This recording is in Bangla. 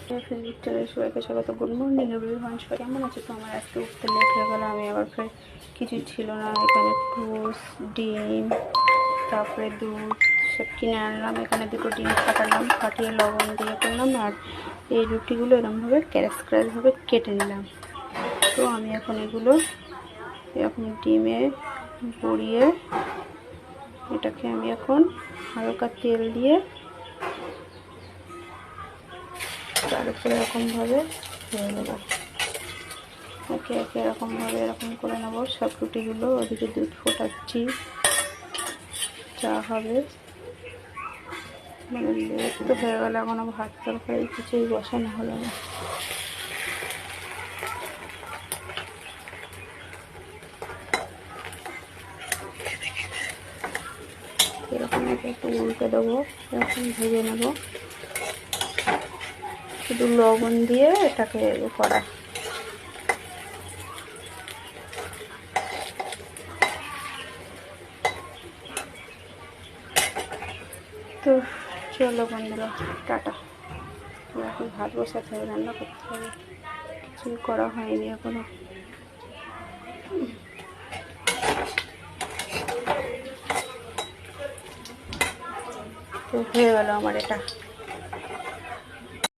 ফেসবুক চ্যানেল সবাইকে স্বাগত। গুড মর্নিং এভরিওয়ান, সবাই কেমন আছে? তো আমার আজকে উঠতে লেট হয়ে গেল। আমি আবার ফের কিছু ছিল না, এখানে টুস ডিম তারপরে দুধ সব কিনে আনলাম। এখানে দুটো ডিম ফাটালাম, ফাটিয়ে লবণ দিয়ে করলাম। আর এই রুটিগুলো এরকমভাবে ক্র্যাশভাবে কেটে নিলাম। তো আমি এখন এগুলো এরকম ডিমে গড়িয়ে এটাকে আমি এখন হালকা তেল দিয়ে তার উপরে এরকমভাবে ধরে নেবো। একে একে এরকমভাবে এরকম করে নেবো সব রুটিগুলো। ওদিকে দুধ ফোটাচ্ছি, চা হবে। মানে লেট তো হয়ে গেলে এখনো ভাত তরকারি কিছুই বসানো হলো না। এরকম একটু উল্টে দেবো, এরকম ভেজে নেবো। শুধু লবণ দিয়ে এটাকে করা। তো চলো বন্ধুরা, টাটা। এখন ভাত বসাতে হবে, রান্না করতে হবে, কিছুই করা হয়নি এখনো। তো হয়ে গেল আমার এটা।